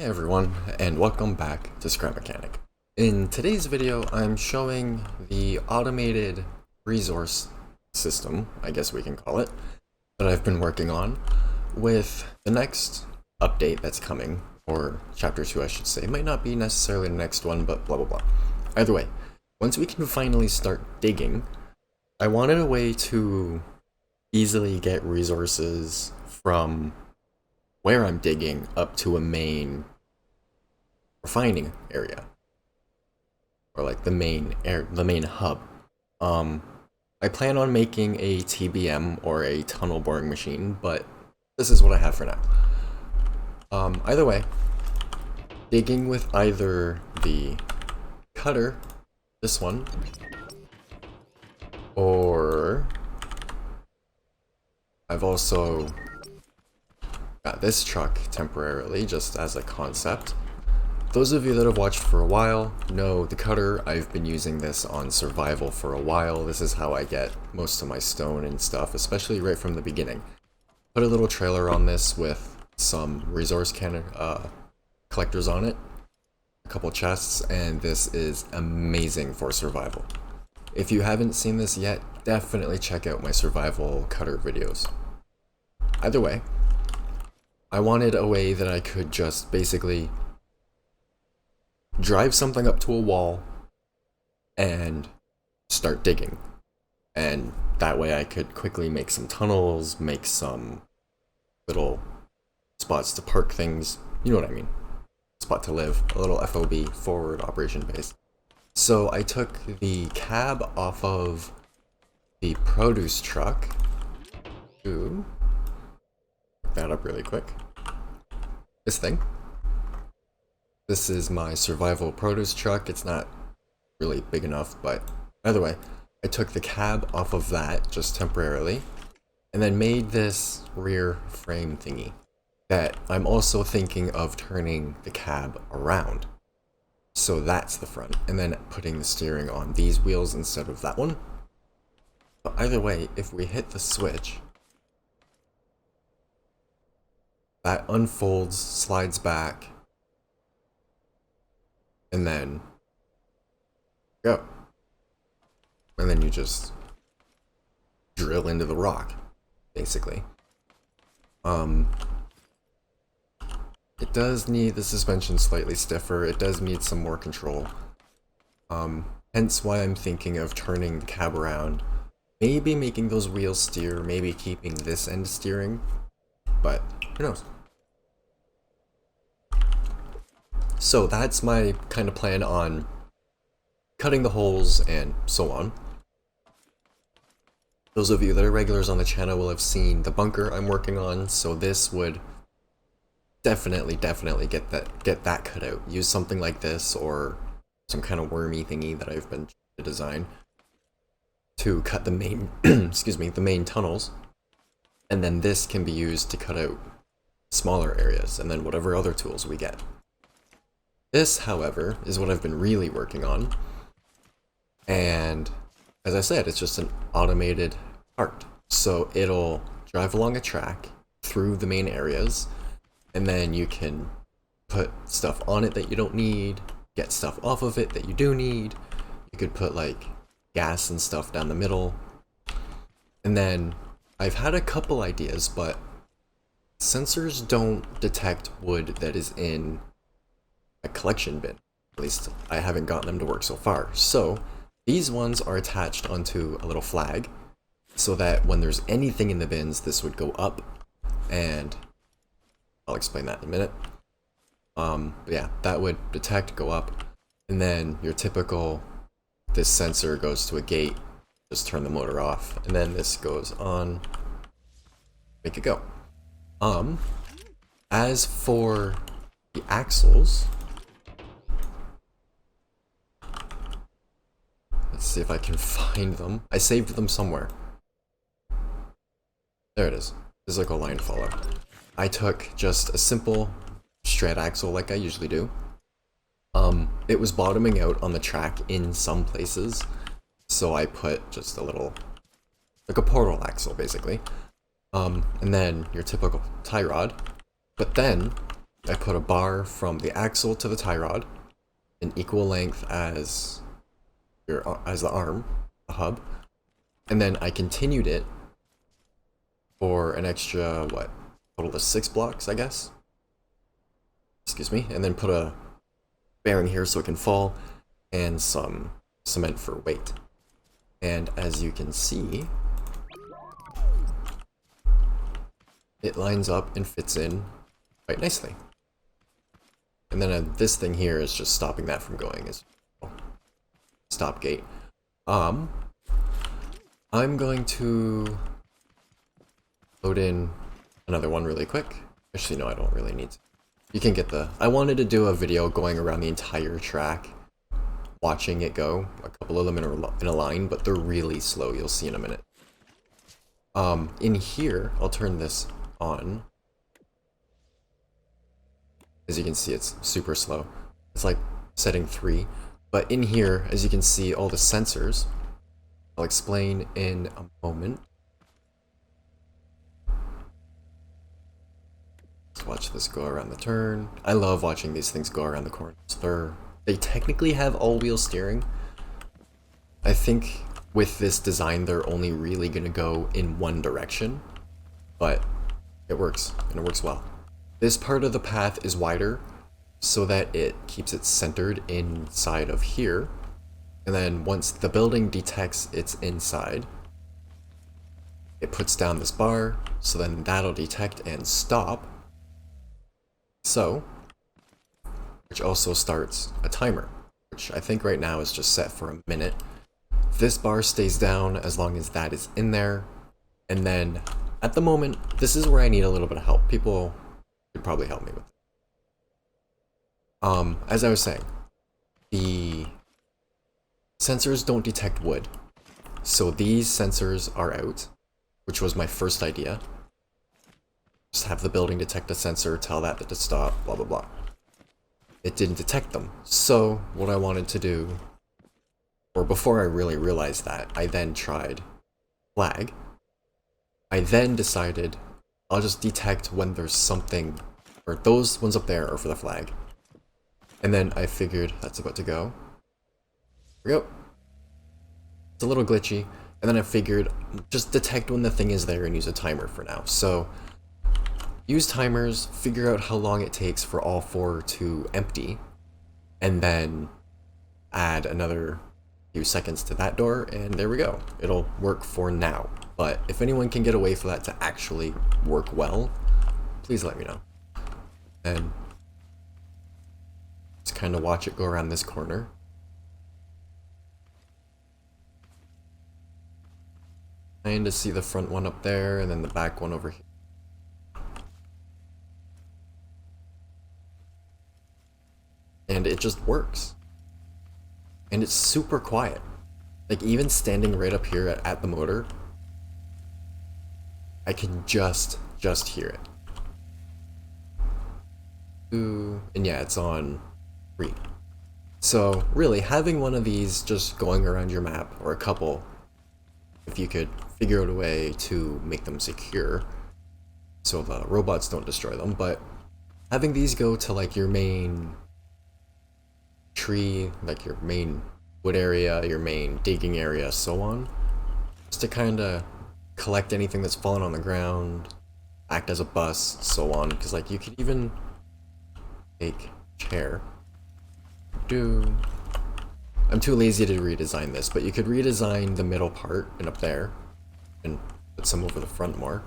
Hey everyone, and welcome back to Scrap Mechanic. In today's video, I'm showing the automated resource system, I guess we can call it, that I've been working on with the next update that's coming, or Chapter 2 I should say. It might not be necessarily the next one, but blah blah blah. Either way, once we can finally start digging, I wanted a way to easily get resources from where I'm digging up to a main refining area, or like the main hub. I plan on making a TBM or a tunnel boring machine, but this is what I have for now. Either way, digging with either the cutter, this one, or I've also got this truck temporarily just as a concept. Those of you that have watched for a while know the cutter. I've been using this on survival for a while. This is how I get most of my stone and stuff, especially right from the beginning. Put a little trailer on this with some resource collectors on it, a couple chests, and this is amazing for survival. If you haven't seen this yet, definitely check out my survival cutter videos. Either way, I wanted a way that I could just basically drive something up to a wall and start digging. And that way I could quickly make some tunnels, make some little spots to park things, you know what I mean. Spot to live, a little FOB, forward operation base. So I took the cab off of the produce truck. Ooh. Pick that up really quick. This thing. This is my survival produce truck. It's not really big enough, but either way, I took the cab off of that just temporarily and then made this rear frame thingy that I'm also thinking of turning the cab around. So that's the front, and then putting the steering on these wheels instead of that one. But either way, if we hit the switch, that unfolds, slides back, and then go. And then you just drill into the rock, basically. It does need the suspension slightly stiffer. It does need some more control. Hence why I'm thinking of turning the cab around. Maybe making those wheels steer, maybe keeping this end steering, but who knows? So that's my kind of plan on cutting the holes and so on. Those of you that are regulars on the channel will have seen the bunker I'm working on, so this would definitely get that cut out. Use something like this or some kind of wormy thingy that I've been trying to design to cut the main excuse me, the main tunnels, and then this can be used to cut out smaller areas and then whatever other tools we get. This, however, is what I've been really working on, and as I said, it's just an automated part. So it'll drive along a track through the main areas, and then you can put stuff on it that you don't need, get stuff off of it that you do need. You could put like gas and stuff down the middle. And then I've had a couple ideas, but sensors don't detect wood that is in a collection bin. At least I haven't gotten them to work so far. So these ones are attached onto a little flag so that when there's anything in the bins, this would go up, and I'll explain that in a minute. But yeah, that would detect, go up, and then your typical, this sensor goes to a gate, just turn the motor off, and then this goes on, make it go. As for the axles, let's see if I can find them. I saved them somewhere. There it is. There's like a line follow. I took just a simple straight axle like I usually do. It was bottoming out on the track in some places, so I put just a little, like a portal axle basically. And then your typical tie rod. But then I put a bar from the axle to the tie rod, an equal length as the arm, the hub, and then I continued it for an extra, what, total of 6 blocks, I guess? Excuse me, and then put a bearing here so it can fall, and some cement for weight. And as you can see, it lines up and fits in quite nicely. And then this thing here is just stopping that from going as stop gate. I'm going to load in another one really quick. Actually, no, I don't really need to. You can get I wanted to do a video going around the entire track, watching it go, a couple of them in a line, but they're really slow, you'll see in a minute. In here, I'll turn this on. As you can see, it's super slow. It's like setting 3. But in here, as you can see, all the sensors, I'll explain in a moment. Let's watch this go around the turn. I love watching these things go around the corners. They technically have all-wheel steering. I think with this design, they're only really going to go in one direction, but it works, and it works well. This part of the path is wider so that it keeps it centered inside of here, and then once the building detects it's inside, it puts down this bar, so then that'll detect and stop. So, which also starts a timer, which I think right now is just set for a minute. This bar stays down as long as that is in there, and then at the moment, this is where I need a little bit of help. People could probably help me with it. As I was saying, the sensors don't detect wood, so these sensors are out, which was my first idea. Just have the building detect a sensor, tell that to stop, blah blah blah. It didn't detect them. So what I wanted to do, or before I really realized that, I then tried flag. I then decided I'll just detect when there's something, or those ones up there are for the flag. And then I figured that's about to go. Here we go. It's a little glitchy. And then I figured just detect when the thing is there and use a timer for now. So use timers, figure out how long it takes for all 4 to empty, and then add another few seconds to that door, and there we go. It'll work for now. But if anyone can get away for that to actually work well, please let me know. And just kind of watch it go around this corner. Kind of see the front one up there, and then the back one over here. And it just works. And it's super quiet. Like, even standing right up here at the motor, I can just hear it. Ooh, and yeah, it's on 3. So really, having one of these just going around your map, or a couple, if you could figure out a way to make them secure so the robots don't destroy them, but having these go to like your main tree, like your main wood area, your main digging area, so on, just to kind of collect anything that's fallen on the ground, act as a bus, so on, because like you could even take chair. I'm too lazy to redesign this, but you could redesign the middle part and up there and put some over the front more.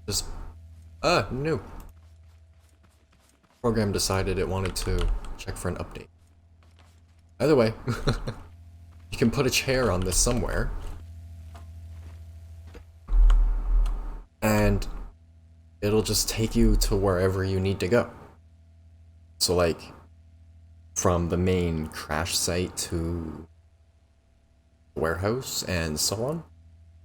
Just no. Program decided it wanted to check for an update. Either way, you can put a chair on this somewhere, and it'll just take you to wherever you need to go. So like, from the main crash site to the warehouse and so on.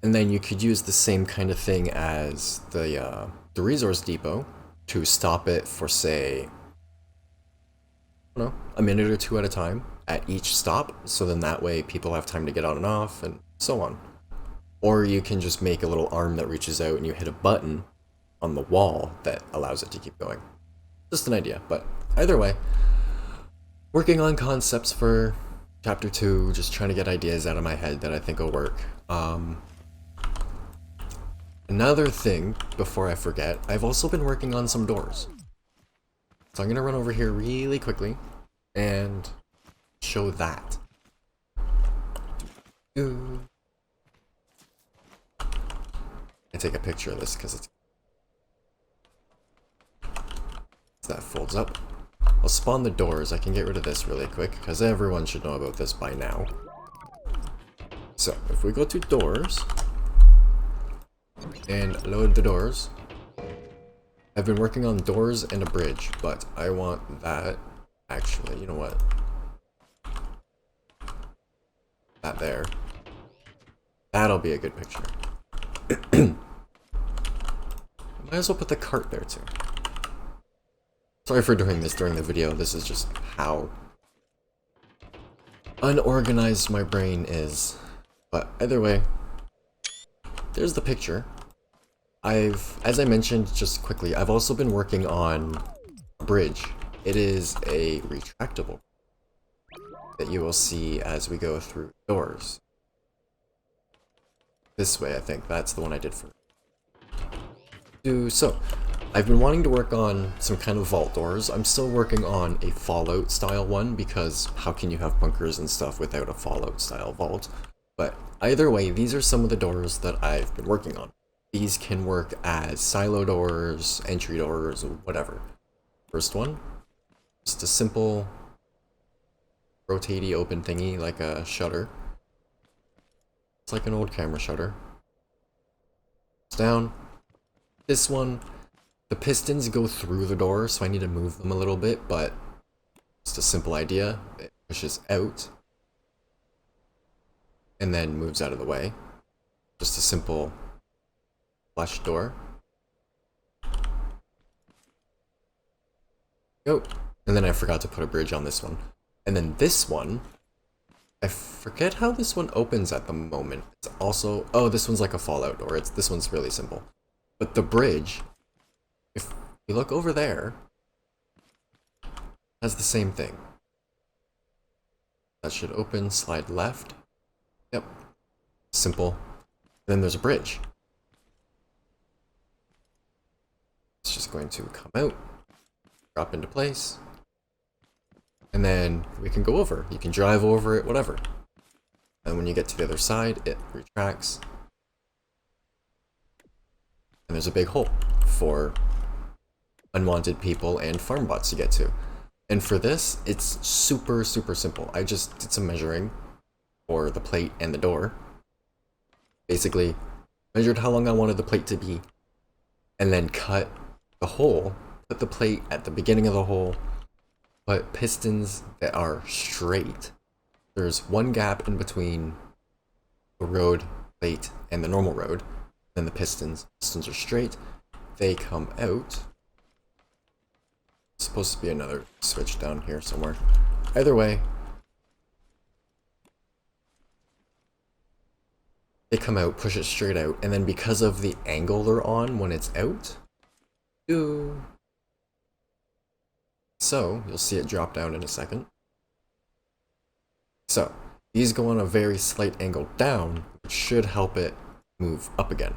And then you could use the same kind of thing as the resource depot to stop it for, say, I don't know, a minute or 2 at a time at each stop, so then that way people have time to get on and off and so on. Or you can just make a little arm that reaches out and you hit a button on the wall that allows it to keep going. Just an idea, but either way, working on concepts for chapter 2, just trying to get ideas out of my head that I think will work. Another thing, before I forget, I've also been working on some doors. So I'm gonna run over here really quickly and show that. I take a picture of this because it's that folds up. I'll spawn the doors. I can get rid of this really quick because everyone should know about this by now. So if we go to doors and load the doors, I've been working on doors and a bridge, but I want that. Actually, you know what? That there. That'll be a good picture. Might as well put the cart there too. Sorry for doing this during the video, this is just how unorganized my brain is. But either way, there's the picture. As I mentioned just quickly, I've also been working on a bridge. It is a retractable that you will see as we go through doors. This way, I think. That's the one I did for. So, I've been wanting to work on some kind of vault doors. I'm still working on a Fallout style one because how can you have bunkers and stuff without a Fallout style vault? But either way, these are some of the doors that I've been working on. These can work as silo doors, entry doors, whatever. First one, just a simple rotatey open thingy like a shutter. It's like an old camera shutter. It's down. This one, the pistons go through the door, so I need to move them a little bit, but just a simple idea. It pushes out and then moves out of the way. Just a simple flush door. Oh, and then I forgot to put a bridge on this one. And then this one, I forget how this one opens at the moment. It's also, oh, this one's like a Fallout door. This one's really simple. But the bridge, if you look over there, has the same thing. That should open, slide left. Yep. Simple. Then there's a bridge. It's just going to come out, drop into place, and then we can go over. You can drive over it, whatever. And when you get to the other side, it retracts. And there's a big hole for unwanted people and farm bots to get to. And for this, it's super, super simple. I just did some measuring for the plate and the door. Basically, measured how long I wanted the plate to be, and then cut the hole, put the plate at the beginning of the hole, put pistons that are straight. There's one gap in between the road plate and the normal road. Then the pistons are straight. They come out. It's supposed to be another switch down here somewhere. Either way, they come out, push it straight out, and then because of the angle they're on when it's out, so you'll see it drop down in a second. So these go on a very slight angle down, which should help it move up again.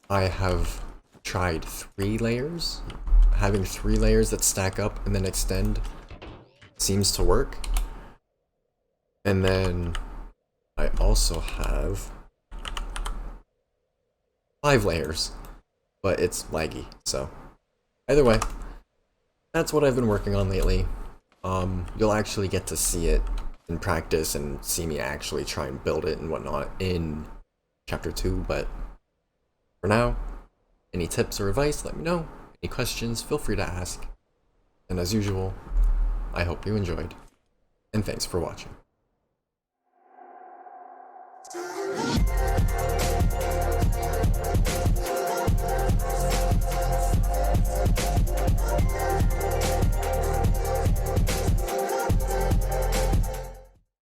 I have tried 3 layers. Having 3 layers that stack up and then extend seems to work. And then I also have 5 layers, but it's laggy, so either way, that's what I've been working on lately. You'll actually get to see it in practice and see me actually try and build it and whatnot in chapter 2, but for now, any tips or advice, let me know. Any questions, feel free to ask. And as usual, I hope you enjoyed, and thanks for watching.